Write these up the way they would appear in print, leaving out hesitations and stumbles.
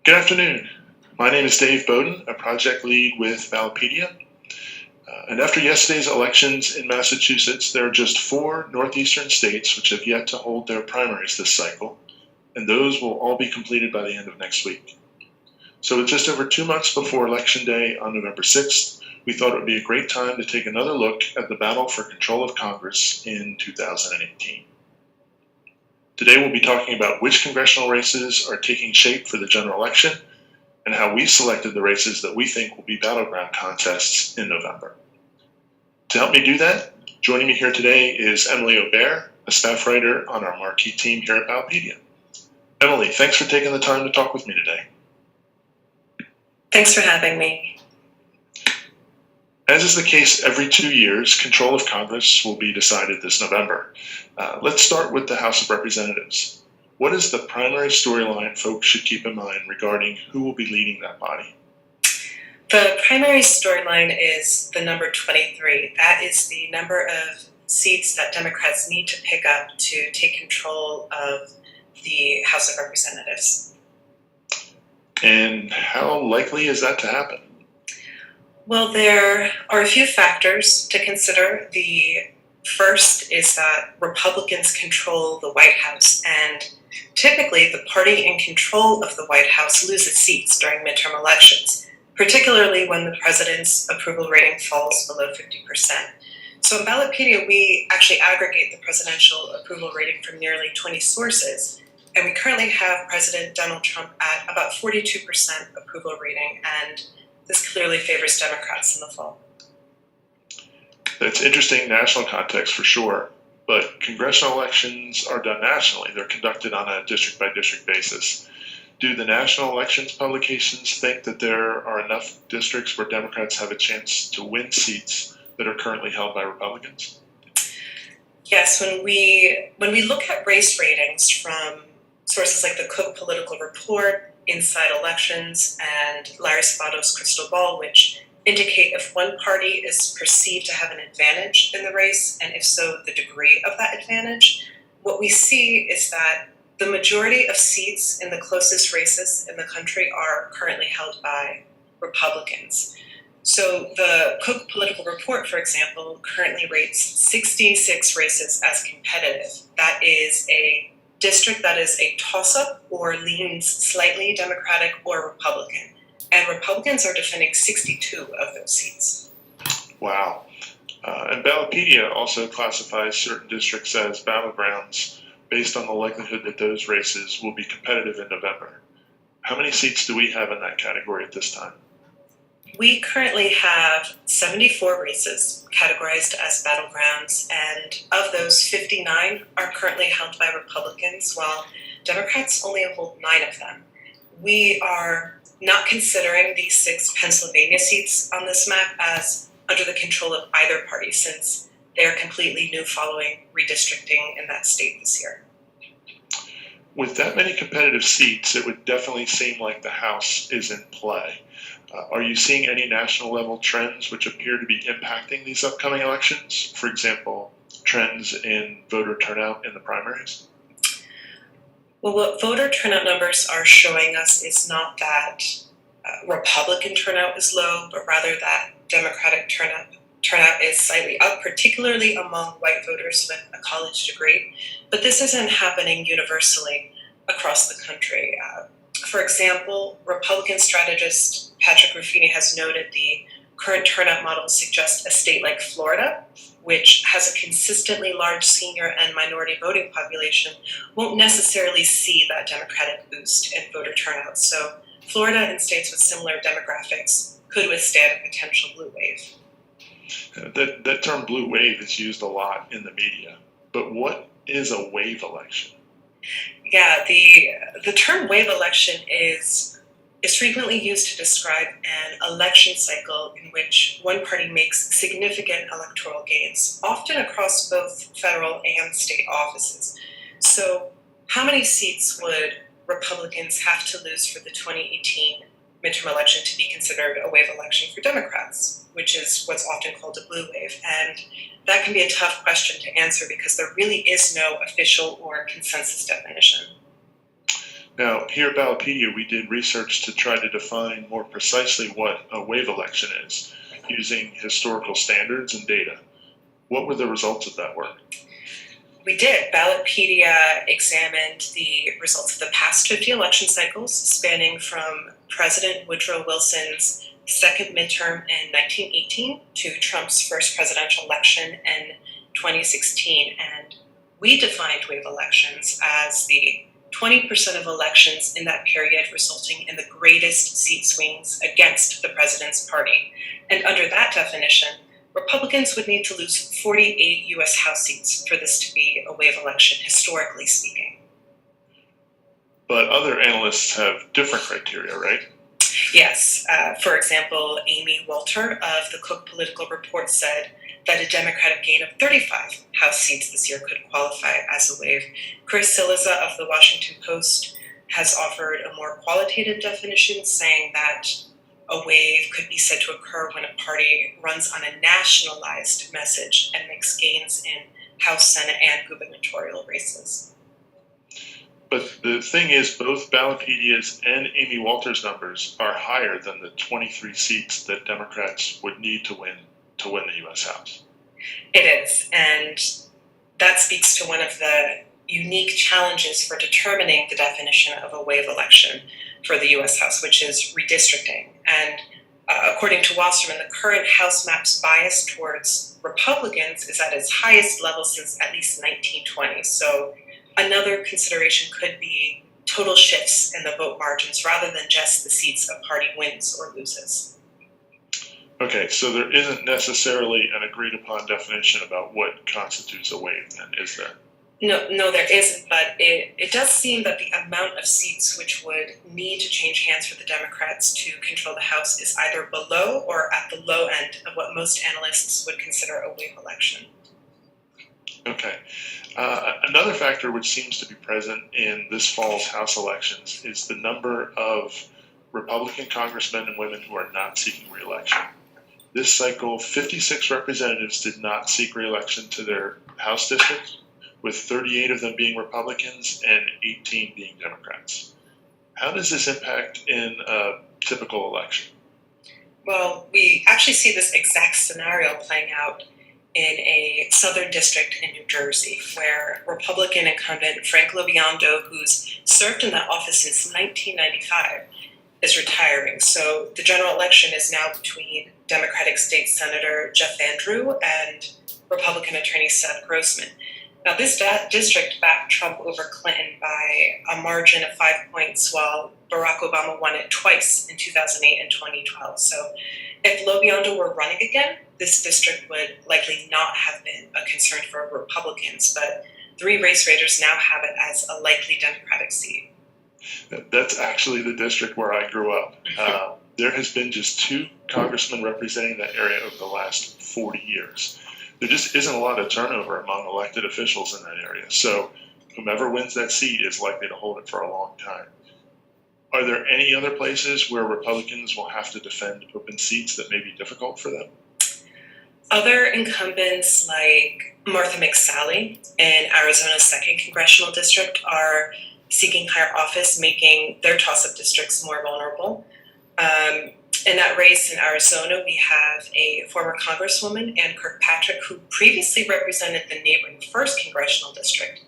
Good afternoon. My name is Dave Bowden, a project lead with Ballotpedia. And after yesterday's elections in Massachusetts, there are just 4 northeastern states which have yet to hold their primaries this cycle, and those will all be completed by the end of next week. So with just over 2 months before Election Day on November 6th, we thought it would be a great time to take another look at the battle for control of Congress in 2018. Today we'll be talking about which congressional races are taking shape for the general election and how we selected the races that we think will be battleground contests in November. To help me do that, joining me here today is Emily Aubert, a staff writer on our marquee team here at Ballotpedia. Emily, thanks for taking the time to talk with me today. Thanks for having me. As is the case every 2 years, control of Congress will be decided this November. Let's start with the House of Representatives. What is the primary storyline folks should keep in mind regarding who will be leading that body? The primary storyline is the number 23. That is the number of seats that Democrats need to pick up to take control of the House of Representatives. And how likely is that to happen? Well, there are a few factors to consider. The first is that Republicans control the White House, and typically the party in control of the White House loses seats during midterm elections, particularly when the president's approval rating falls below 50%. So in Ballotpedia, we actually aggregate the presidential approval rating from nearly 20 sources, and we currently have President Donald Trump at about 42% approval rating, and this clearly favors Democrats in the fall. That's interesting national context for sure, but congressional elections are done nationally. They're conducted on a district-by-district basis. Do the national elections publications think that there are enough districts where Democrats have a chance to win seats that are currently held by Republicans? Yes, when we look at race ratings from sources like the Cook Political Report, Inside Elections, and Larry Spato's Crystal Ball, which indicate if one party is perceived to have an advantage in the race, and if so, the degree of that advantage, what we see is that the majority of seats in the closest races in the country are currently held by Republicans. So the Cook Political Report, for example, currently rates 66 races as competitive. That is a district that is a toss-up or leans slightly Democratic or Republican. And Republicans are defending 62 of those seats. Wow. And Ballotpedia also classifies certain districts as battlegrounds based on the likelihood that those races will be competitive in November. How many seats do we have in that category at this time? We currently have 74 races categorized as battlegrounds, and of those, 59 are currently held by Republicans, while Democrats only hold 9 of them. We are not considering these 6 Pennsylvania seats on this map as under the control of either party, since they are completely new following redistricting in that state this year. With that many competitive seats, it would definitely seem like the House is in play. Are you seeing any national level trends which appear to be impacting these upcoming elections? For example, trends in voter turnout in the primaries? Well, what voter turnout numbers are showing us is not that Republican turnout is low, but rather that Democratic turnout is slightly up, particularly among white voters with a college degree. But this isn't happening universally across the country. For example, Republican strategist Patrick Ruffini has noted the current turnout models suggest a state like Florida, which has a consistently large senior and minority voting population, won't necessarily see that Democratic boost in voter turnout. So Florida and states with similar demographics could withstand a potential blue wave. That term blue wave is used a lot in the media, but what is a wave election? Yeah, the term wave election is frequently used to describe an election cycle in which one party makes significant electoral gains, often across both federal and state offices. So how many seats would Republicans have to lose for the 2018 midterm election to be considered a wave election for Democrats, which is what's often called a blue wave? And that can be a tough question to answer because there really is no official or consensus definition. Now, here at Ballotpedia, we did research to try to define more precisely what a wave election is, using historical standards and data. What were the results of that work? We did. Ballotpedia examined the results of the past 50 election cycles, spanning from President Woodrow Wilson's second midterm in 1918 to Trump's first presidential election in 2016. And we defined wave elections as the 20% of elections in that period resulting in the greatest seat swings against the president's party. And under that definition, Republicans would need to lose 48 U.S. House seats for this to be a wave election, historically speaking. But other analysts have different criteria, right? Yes. For example, Amy Walter of the Cook Political Report said that a Democratic gain of 35 House seats this year could qualify as a wave. Chris Siliza of the Washington Post has offered a more qualitative definition, saying that a wave could be said to occur when a party runs on a nationalized message and makes gains in House, Senate, and gubernatorial races. But the thing is, both Ballotpedia's and Amy Walter's numbers are higher than the 23 seats that Democrats would need to win the U.S. House. It is, and that speaks to one of the unique challenges for determining the definition of a wave election for the U.S. House, which is redistricting. And according to Wasserman, the current House map's bias towards Republicans is at its highest level since at least 1920. So another consideration could be total shifts in the vote margins rather than just the seats a party wins or loses. Okay, so there isn't necessarily an agreed upon definition about what constitutes a wave, then, is there? No, there isn't, but it does seem that the amount of seats which would need to change hands for the Democrats to control the House is either below or at the low end of what most analysts would consider a wave election. Okay. Another factor which seems to be present in this fall's House elections is the number of Republican congressmen and women who are not seeking re-election. This cycle, 56 representatives did not seek re-election to their House districts, with 38 of them being Republicans and 18 being Democrats. How does this impact in a typical election? Well, we actually see this exact scenario playing out in a southern district in New Jersey, where Republican incumbent Frank Lobiando, who's served in that office since 1995, is retiring. So the general election is now between Democratic State Senator Jeff Andrew and Republican Attorney Seth Grossman. Now, this district backed Trump over Clinton by a margin of 5 points, while Barack Obama won it twice in 2008 and 2012. So if Lobiando were running again, this district would likely not have been a concern for Republicans, but 3 race raters now have it as a likely Democratic seat. That's actually the district where I grew up. There has been just 2 congressmen representing that area over the last 40 years. There just isn't a lot of turnover among elected officials in that area. So whomever wins that seat is likely to hold it for a long time. Are there any other places where Republicans will have to defend open seats that may be difficult for them? Other incumbents like Martha McSally in Arizona's 2nd Congressional District are seeking higher office, making their toss-up districts more vulnerable. In that race in Arizona, we have a former Congresswoman, Ann Kirkpatrick, who previously represented the neighboring 1st Congressional District,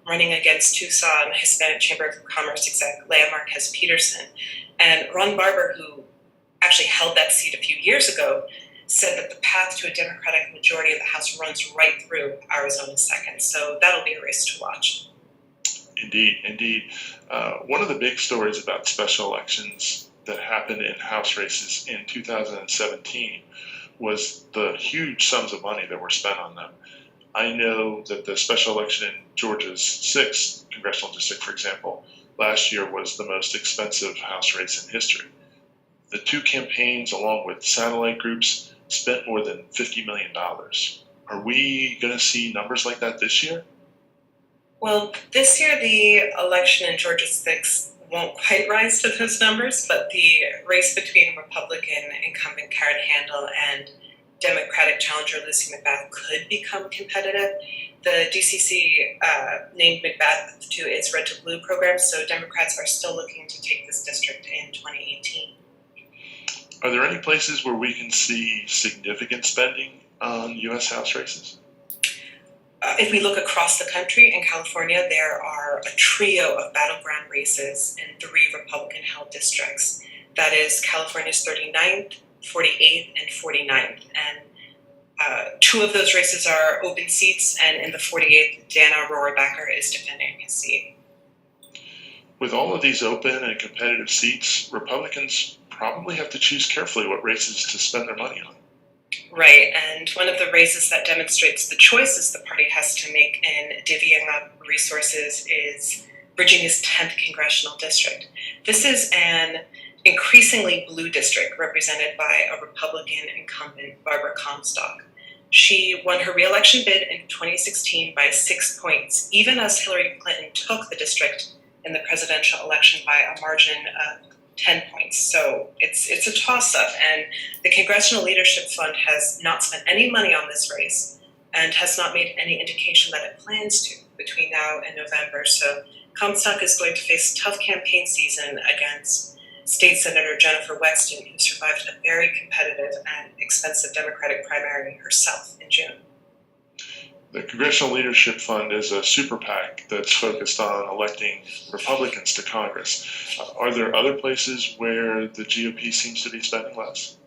running against Tucson Hispanic Chamber of Commerce exec Leah Marquez Peterson. And Ron Barber, who actually held that seat a few years ago, said that the path to a Democratic majority of the House runs right through Arizona's 2nd. So that'll be a race to watch. Indeed. One of the big stories about special elections that happened in House races in 2017 was the huge sums of money that were spent on them. I know that the special election in Georgia's 6th Congressional District, for example, last year was the most expensive House race in history. The 2 campaigns, along with satellite groups, spent more than $50 million. Are we going to see numbers like that this year? Well, this year the election in Georgia's 6th won't quite rise to those numbers, but the race between Republican incumbent Karen Handel and Democratic challenger Lucy McBath could become competitive. The DCC named Macbeth to its Red to Blue program, so Democrats are still looking to take this district in 2018. Are there any places where we can see significant spending on U.S. House races? If we look across the country, in California, there are a trio of battleground races in 3 Republican-held districts. That is California's 39th, 48th, and 49th. And 2 of those races are open seats, and in the 48th, Dana Rohrabacher is defending his seat. With all of these open and competitive seats, Republicans probably have to choose carefully what races to spend their money on. Right, and one of the races that demonstrates the choices the party has to make in divvying up resources is Virginia's 10th congressional district. This is an increasingly blue district represented by a Republican incumbent, Barbara Comstock. She won her re-election bid in 2016 by 6 points, even as Hillary Clinton took the district in the presidential election by a margin of 10 points. So it's a toss-up, and the Congressional Leadership Fund has not spent any money on this race and has not made any indication that it plans to between now and November. So Comstock is going to face tough campaign season against State Senator Jennifer Wexton, who survived a very competitive and expensive Democratic primary herself in June. The Congressional Leadership Fund is a super PAC that's focused on electing Republicans to Congress. Are there other places where the GOP seems to be spending less?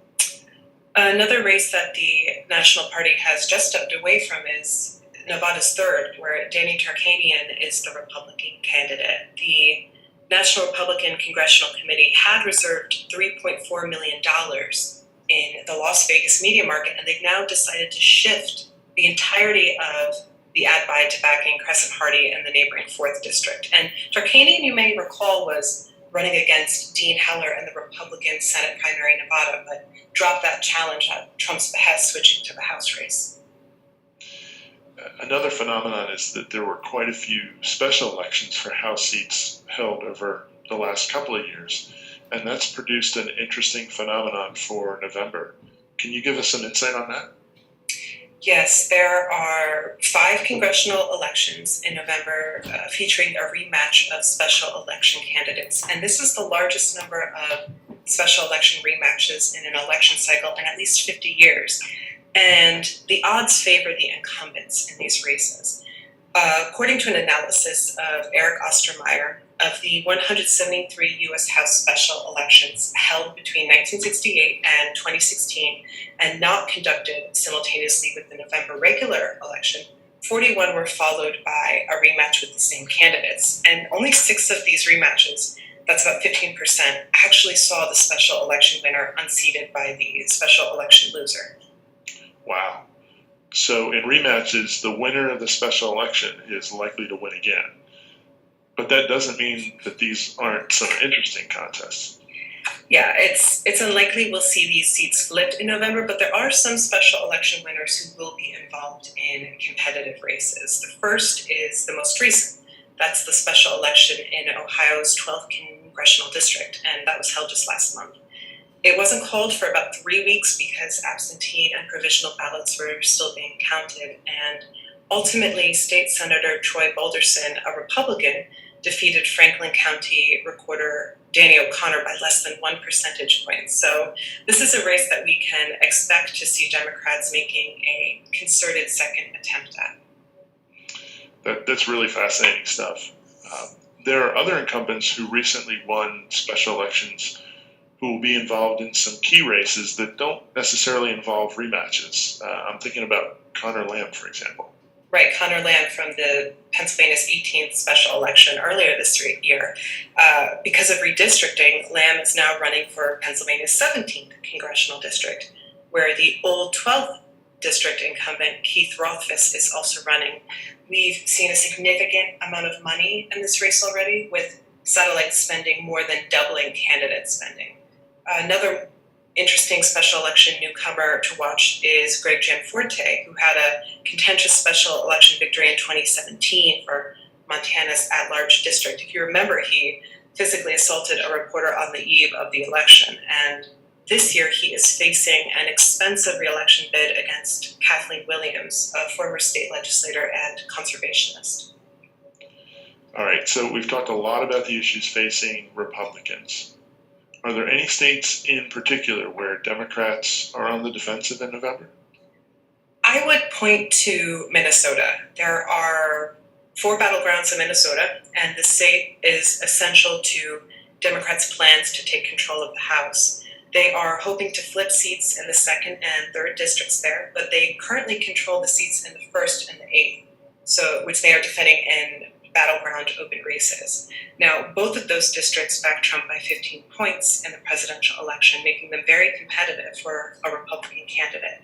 Another race that the National Party has just stepped away from is Nevada's 3rd, where Danny Tarkanian is the Republican candidate. The National Republican Congressional Committee had reserved $3.4 million in the Las Vegas media market, and they've now decided to shift the entirety of the ad buy to backing Crescent Hardy and the neighboring 4th district. And Tarkanian, you may recall, was running against Dean Heller in the Republican Senate primary in Nevada, but dropped that challenge at Trump's behest, switching to the House race. Another phenomenon is that there were quite a few special elections for House seats held over the last couple of years, and that's produced an interesting phenomenon for November. Can you give us some insight on that? Yes, there are 5 congressional elections in November featuring a rematch of special election candidates. And this is the largest number of special election rematches in an election cycle in at least 50 years. And the odds favor the incumbents in these races. According to an analysis of Eric Ostermeyer, of the 173 U.S. House special elections held between 1968 and 2016 and not conducted simultaneously with the November regular election, 41 were followed by a rematch with the same candidates. And only 6 of these rematches, that's about 15%, actually saw the special election winner unseated by the special election loser. Wow. So in rematches, the winner of the special election is likely to win again. But that doesn't mean that these aren't some interesting contests. Yeah, it's unlikely we'll see these seats flipped in November, but there are some special election winners who will be involved in competitive races. The first is the most recent. That's the special election in Ohio's 12th congressional district, and that was held just last month. It wasn't called for about 3 weeks because absentee and provisional ballots were still being counted, and ultimately, State Senator Troy Balderson, a Republican, defeated Franklin County Recorder Danny O'Connor by less than 1 percentage point. So this is a race that we can expect to see Democrats making a concerted second attempt at. That's really fascinating stuff. There are other incumbents who recently won special elections who will be involved in some key races that don't necessarily involve rematches. I'm thinking about Connor Lamb, for example. Right, Connor Lamb from the Pennsylvania's 18th special election earlier this year. Because of redistricting, Lamb is now running for Pennsylvania's 17th congressional district, where the old 12th district incumbent Keith Rothfuss is also running. We've seen a significant amount of money in this race already, with satellite spending more than doubling candidate spending. Another interesting special election newcomer to watch is Greg Gianforte, who had a contentious special election victory in 2017 for Montana's at-large district. If you remember, he physically assaulted a reporter on the eve of the election, and This year, he is facing an expensive reelection bid against Kathleen Williams, a former state legislator and conservationist. All right, so we've talked a lot about the issues facing Republicans. Are there any states in particular where Democrats are on the defensive in November? I would point to Minnesota. There are 4 battlegrounds in Minnesota, and the state is essential to Democrats' plans to take control of the House. They are hoping to flip seats in the 2nd and 3rd districts there, but they currently control the seats in the 1st and the 8th, which they are defending in battleground open races. Now, both of those districts backed Trump by 15 points in the presidential election, making them very competitive for a Republican candidate.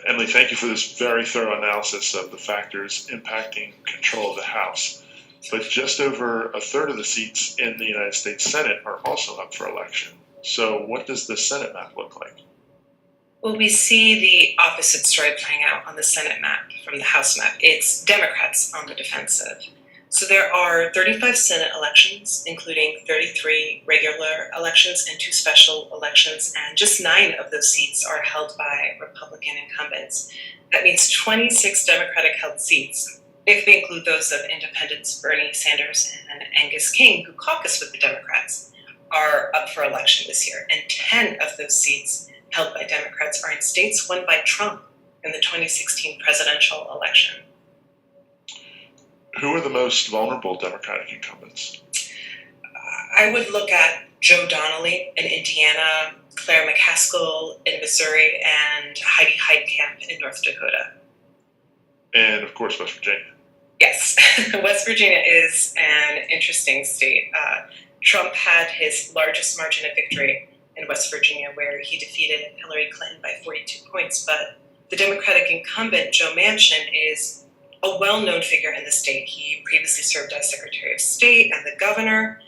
Emily, thank you for this very thorough analysis of the factors impacting control of the House. But just over a third of the seats in the United States Senate are also up for election. So what does the Senate map look like? Well, we see the opposite story playing out on the Senate map from the House map. It's Democrats on the defensive. So there are 35 Senate elections, including 33 regular elections and 2 special elections, and just 9 of those seats are held by Republican incumbents. That means 26 Democratic-held seats, if we include those of independents Bernie Sanders and Angus King, who caucus with the Democrats, are up for election this year. And 10 of those seats held by Democrats are in states won by Trump in the 2016 presidential election. Who are the most vulnerable Democratic incumbents? I would look at Joe Donnelly in Indiana, Claire McCaskill in Missouri, and Heidi Heitkamp in North Dakota. And, of course, West Virginia. Yes, West Virginia is an interesting state. Trump had his largest margin of victory in West Virginia, where he defeated Hillary Clinton by 42 points. But the Democratic incumbent, Joe Manchin, is a well-known figure in the state. He previously served as Secretary of State and the governor,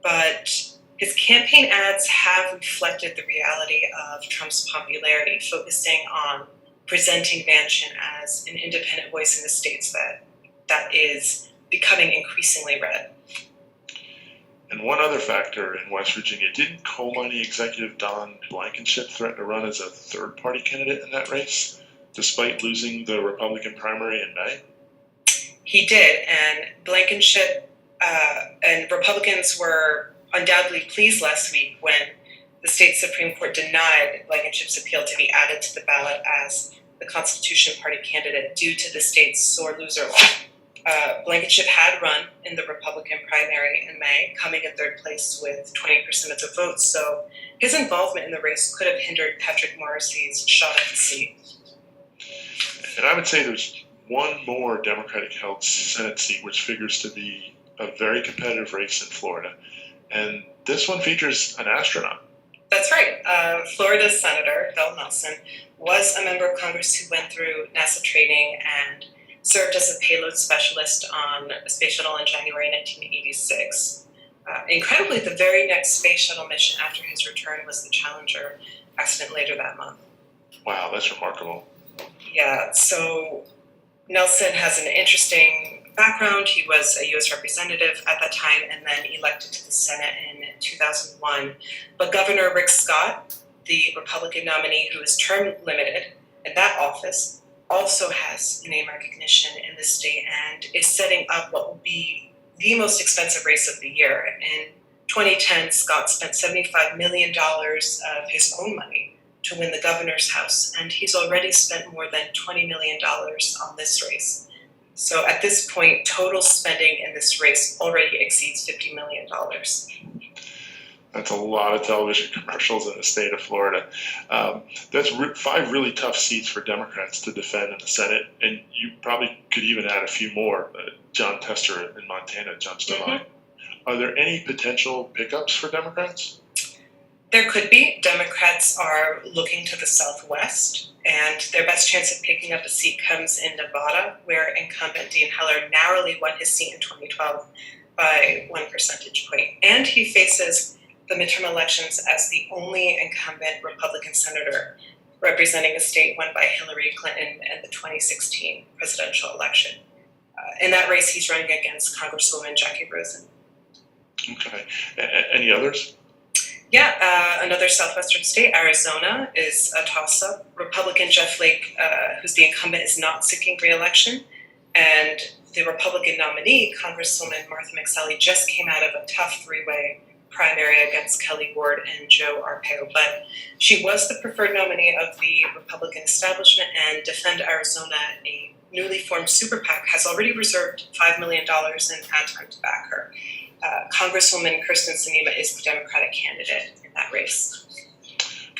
but his campaign ads have reflected the reality of Trump's popularity, focusing on presenting Manchin as an independent voice in the states that is becoming increasingly red. And one other factor in West Virginia, didn't coal mining executive Don Blankenship threaten to run as a third-party candidate in that race, despite losing the Republican primary in May? He did, and Blankenship and Republicans were undoubtedly pleased last week when the state Supreme Court denied Blankenship's appeal to be added to the ballot as the Constitution Party candidate due to the state's sore loser law. Blankenship had run in the Republican primary in May, coming in 3rd place with 20% of the vote, so his involvement in the race could have hindered Patrick Morrissey's shot at the seat. And I would say there's one more Democratic-held Senate seat, which figures to be a very competitive race in Florida. And this one features an astronaut. That's right. Florida's Senator Bill Nelson was a member of Congress who went through NASA training and served as a payload specialist on a space shuttle in January 1986. Incredibly, the very next space shuttle mission after his return was the Challenger accident later that month. Wow, that's remarkable. Yeah, so Nelson has an interesting background. He was a U.S. representative at that time and then elected to the Senate in 2001. But Governor Rick Scott, the Republican nominee who is term limited in that office, also has name recognition in the state and is setting up what will be the most expensive race of the year. In 2010, Scott spent $75 million of his own money to win the governor's house, and he's already spent more than $20 million on this race. So at this point, total spending in this race already exceeds $50 million. That's a lot of television commercials in the state of Florida. That's 5 really tough seats for Democrats to defend in the Senate, and you probably could even add a few more. John Tester in Montana jumps to mind. Are there any potential pickups for Democrats? There could be. Democrats are looking to the Southwest, and their best chance of picking up a seat comes in Nevada, where incumbent Dean Heller narrowly won his seat in 2012 by 1 percentage point. And he faces the midterm elections as the only incumbent Republican senator representing a state won by Hillary Clinton in the 2016 presidential election. In that race, he's running against Congresswoman Jackie Rosen. Okay. Any others? Another southwestern state, Arizona, is a toss-up. Republican Jeff Flake, who's the incumbent, is not seeking re-election, and the Republican nominee, Congresswoman Martha McSally, just came out of a tough three-way primary against Kelly Ward and Joe Arpaio, but she was the preferred nominee of the Republican establishment, and Defend Arizona, a newly formed super PAC, has already reserved $5 million in ad time to back her. Congresswoman Kirsten Sinema is the Democratic candidate in that race.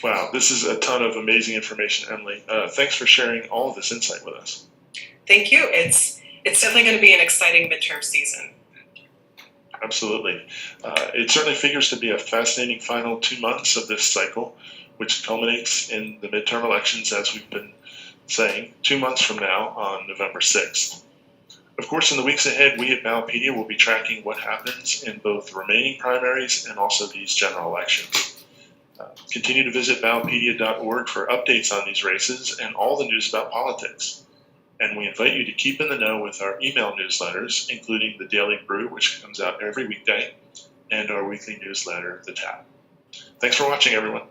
Wow, this is a ton of amazing information, Emily. Thanks for sharing all of this insight with us. Thank you. It's definitely going to be an exciting midterm season. Absolutely. It certainly figures to be a fascinating final 2 months of this cycle, which culminates in the midterm elections, as we've been saying, 2 months from now on November 6th. Of course, in the weeks ahead, we at Ballotpedia will be tracking what happens in both the remaining primaries and also these general elections. Continue to visit ballotpedia.org for updates on these races and all the news about politics. And we invite you to keep in the know with our email newsletters, including the Daily Brew, which comes out every weekday, and our weekly newsletter, The Tap. Thanks for watching, everyone.